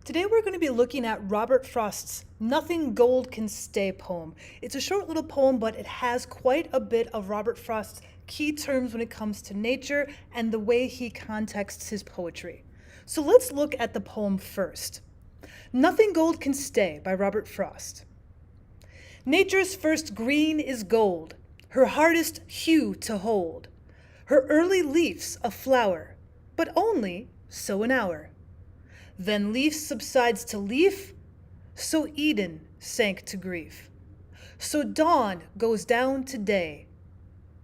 Today we're going to be looking at Robert Frost's Nothing Gold Can Stay poem. It's a short little poem, but it has quite a bit of Robert Frost's key terms when it comes to nature and the way he contexts his poetry. So let's look at the poem first. Nothing Gold Can Stay by Robert Frost. Nature's first green is gold, her hardest hue to hold. Her early leaf's a flower, but only so an hour. Then leaf subsides to leaf, so Eden sank to grief. So dawn goes down to day,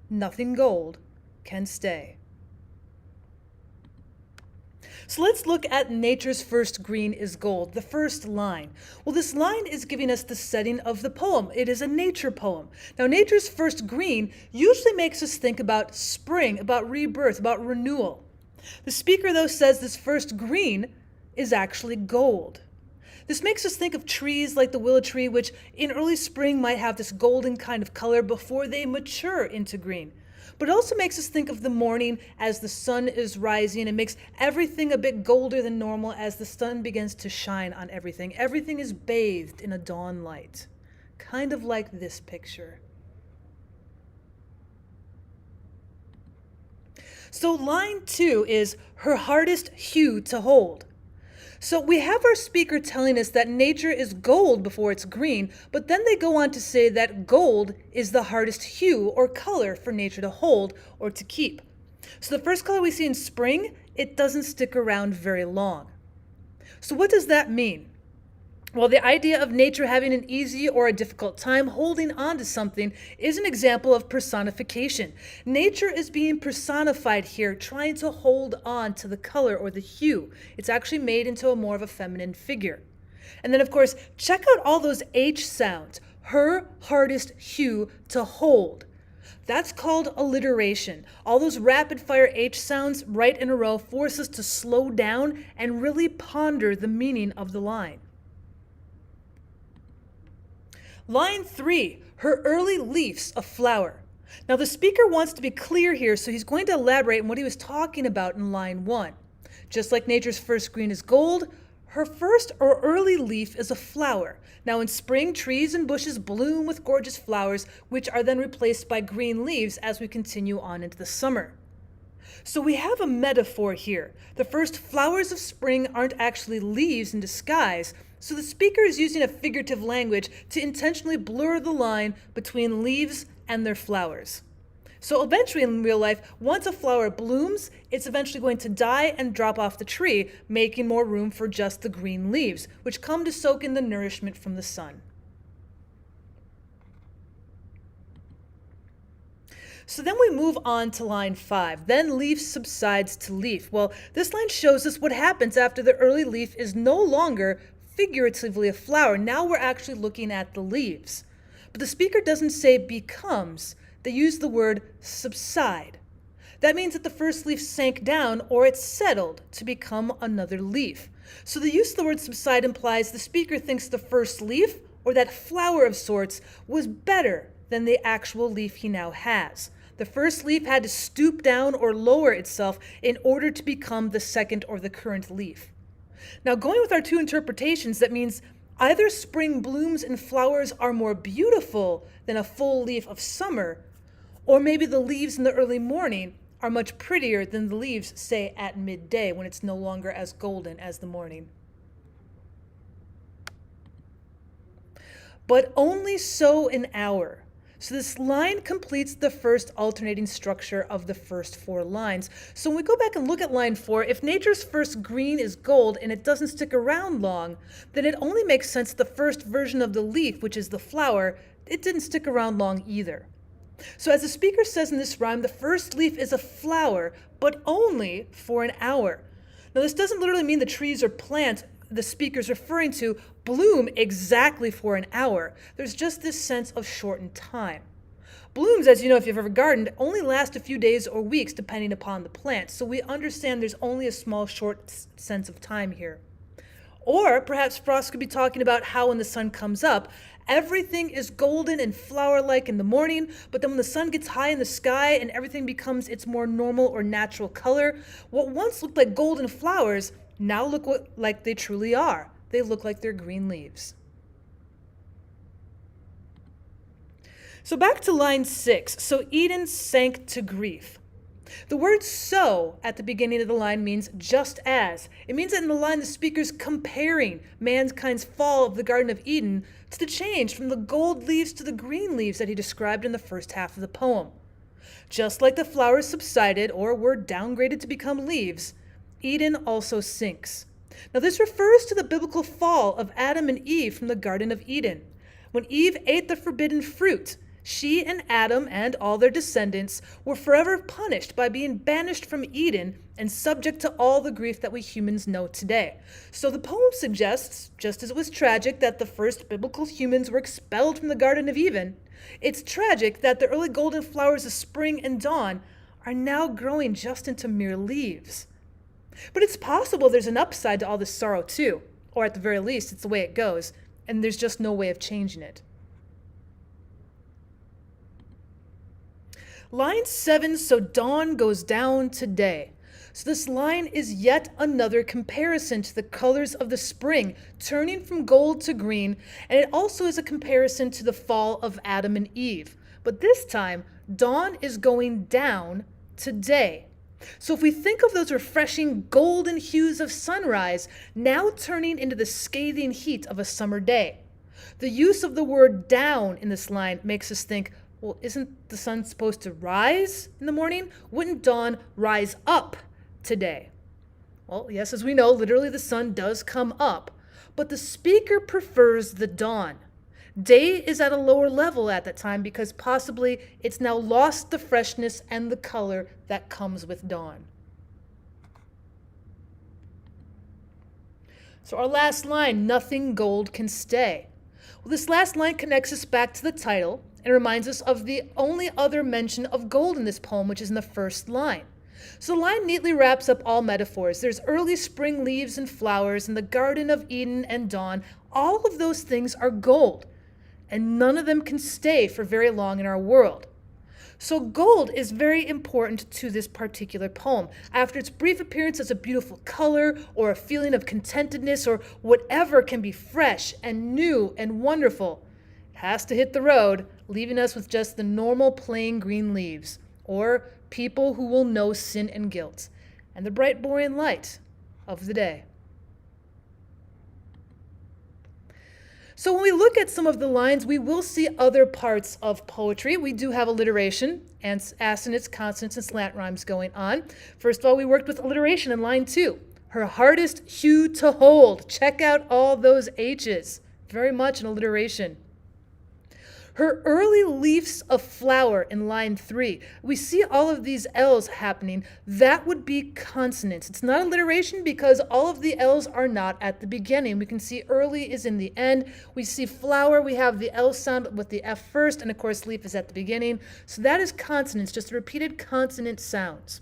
nothing gold can stay. So let's look at nature's first green is gold, the first line. Well, this line is giving us the setting of the poem. It is a nature poem. Now, nature's first green usually makes us think about spring, about rebirth, about renewal. The speaker, though, says this first green is actually gold. This makes us think of trees like the willow tree, which in early spring might have this golden kind of color before they mature into green. But it also makes us think of the morning as the sun is rising. It makes everything a bit golder than normal as the sun begins to shine on everything. Everything is bathed in a dawn light, kind of like this picture. So line 2 is her hardest hue to hold. So we have our speaker telling us that nature is gold before it's green, but then they go on to say that gold is the hardest hue or color for nature to hold or to keep. So the first color we see in spring, it doesn't stick around very long. So what does that mean? Well, the idea of nature having an easy or a difficult time holding on to something is an example of personification. Nature is being personified here, trying to hold on to the color or the hue. It's actually made into a more of a feminine figure. And then, of course, check out all those H sounds. Her hardest hue to hold. That's called alliteration. All those rapid-fire H sounds right in a row force us to slow down and really ponder the meaning of the line. Line 3, her early leaf's a flower. Now the speaker wants to be clear here, so he's going to elaborate on what he was talking about in line 1. Just like nature's first green is gold, her first or early leaf is a flower. Now in spring, trees and bushes bloom with gorgeous flowers, which are then replaced by green leaves as we continue on into the summer. So we have a metaphor here. The first flowers of spring aren't actually leaves in disguise, so the speaker is using a figurative language to intentionally blur the line between leaves and their flowers. So eventually in real life, once a flower blooms, it's eventually going to die and drop off the tree, making more room for just the green leaves, which come to soak in the nourishment from the sun. So then we move on to line 5. Then leaf subsides to leaf. Well, this line shows us what happens after the early leaf is no longer figuratively a flower. Now we're actually looking at the leaves. But the speaker doesn't say becomes. They use the word subside. That means that the first leaf sank down or it settled to become another leaf. So the use of the word subside implies the speaker thinks the first leaf, or that flower of sorts, was better than the actual leaf he now has. The first leaf had to stoop down or lower itself in order to become the second or the current leaf. Now, going with our two interpretations, that means either spring blooms and flowers are more beautiful than a full leaf of summer, or maybe the leaves in the early morning are much prettier than the leaves, say, at midday when it's no longer as golden as the morning. But only so an hour. So this line completes the first alternating structure of the first 4 lines. So when we go back and look at line 4, if nature's first green is gold and it doesn't stick around long, then it only makes sense the first version of the leaf, which is the flower, it didn't stick around long either. So as the speaker says in this rhyme, the first leaf is a flower, but only for an hour. Now this doesn't literally mean the trees or plants the speaker's referring to bloom exactly for an hour. There's just this sense of shortened time. Blooms, as you know if you've ever gardened, only last a few days or weeks depending upon the plant, so we understand there's only a small short sense of time here. Or perhaps Frost could be talking about how when the sun comes up, everything is golden and flower-like in the morning, but then when the sun gets high in the sky and everything becomes its more normal or natural color, what once looked like golden flowers now look like they truly are, they look like they're green leaves. So back to line 6. So Eden sank to grief. The word so at the beginning of the line means just as. It means that in the line the speaker's comparing mankind's fall of the Garden of Eden to the change from the gold leaves to the green leaves that he described in the first half of the poem. Just like the flowers subsided or were downgraded to become leaves, Eden also sinks. Now this refers to the biblical fall of Adam and Eve from the Garden of Eden. When Eve ate the forbidden fruit, she and Adam and all their descendants were forever punished by being banished from Eden and subject to all the grief that we humans know today. So the poem suggests, just as it was tragic that the first biblical humans were expelled from the Garden of Eden, it's tragic that the early golden flowers of spring and dawn are now growing just into mere leaves. But it's possible there's an upside to all this sorrow too, or at the very least, it's the way it goes, and there's just no way of changing it. Line 7, so dawn goes down today. So this line is yet another comparison to the colors of the spring, turning from gold to green, and it also is a comparison to the fall of Adam and Eve. But this time, dawn is going down today. So if we think of those refreshing golden hues of sunrise, now turning into the scathing heat of a summer day. The use of the word down in this line makes us think, well, isn't the sun supposed to rise in the morning? Wouldn't dawn rise up today? Well, yes, as we know, literally the sun does come up, but the speaker prefers the dawn. Day is at a lower level at that time because possibly it's now lost the freshness and the color that comes with dawn. So our last line, nothing gold can stay. Well, this last line connects us back to the title and reminds us of the only other mention of gold in this poem, which is in the first line. So the line neatly wraps up all metaphors. There's early spring leaves and flowers in the Garden of Eden and dawn. All of those things are gold, and none of them can stay for very long in our world. So gold is very important to this particular poem. After its brief appearance as a beautiful color or a feeling of contentedness or whatever can be fresh and new and wonderful, it has to hit the road, leaving us with just the normal plain green leaves, or people who will know sin and guilt, and the bright boring light of the day. So when we look at some of the lines, we will see other parts of poetry. We do have alliteration and assonance, consonants, and slant rhymes going on. First of all, we worked with alliteration in line 2. Her hardest hue to hold. Check out all those H's. Very much an alliteration. Her early leaves of flower in line 3. We see all of these L's happening. That would be consonants. It's not alliteration because all of the L's are not at the beginning. We can see early is in the end. We see flower, we have the L sound with the F first, and of course leaf is at the beginning. So that is consonants, just repeated consonant sounds.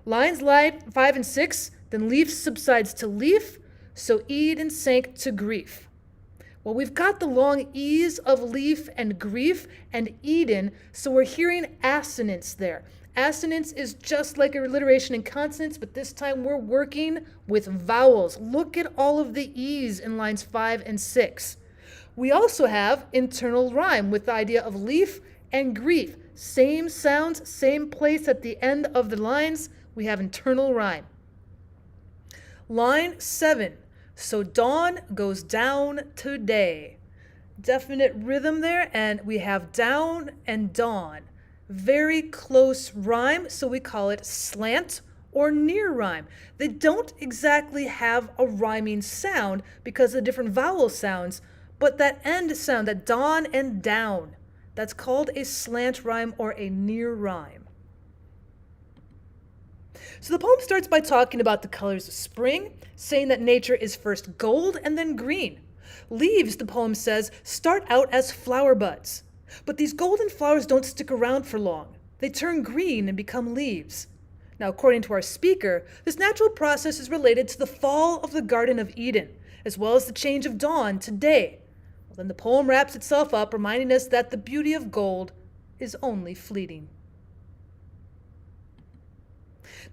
Lines 5 and 6, then leaf subsides to leaf, so Eden sank to grief. Well, we've got the long E's of leaf and grief and Eden, so we're hearing assonance there. Assonance is just like alliteration in consonants, but this time we're working with vowels. Look at all of the E's in lines 5 and 6. We also have internal rhyme with the idea of leaf and grief. Same sounds, same place at the end of the lines. We have internal rhyme. Line 7. So dawn goes down today. Definite rhythm there, and we have down and dawn. Very close rhyme, so we call it slant or near rhyme. They don't exactly have a rhyming sound because of different vowel sounds, but that end sound, that dawn and down, that's called a slant rhyme or a near rhyme. So the poem starts by talking about the colors of spring, saying that nature is first gold and then green. Leaves, the poem says, start out as flower buds. But these golden flowers don't stick around for long. They turn green and become leaves. Now, according to our speaker, this natural process is related to the fall of the Garden of Eden, as well as the change of dawn to day. Well, then the poem wraps itself up, reminding us that the beauty of gold is only fleeting.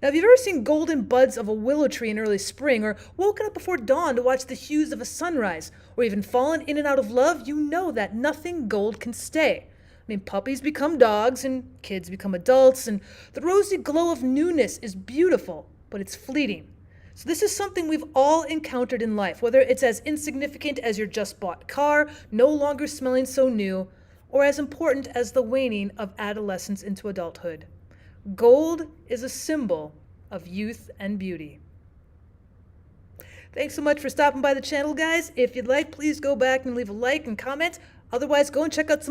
Now, if you've ever seen golden buds of a willow tree in early spring, or woken up before dawn to watch the hues of a sunrise, or even fallen in and out of love, you know that nothing gold can stay. I mean, puppies become dogs, and kids become adults, and the rosy glow of newness is beautiful, but it's fleeting. So this is something we've all encountered in life, whether it's as insignificant as your just bought car, no longer smelling so new, or as important as the waning of adolescence into adulthood. Gold is a symbol of youth and beauty. Thanks so much for stopping by the channel, guys. If you'd like, please go back and leave a like and comment. Otherwise, go and check out some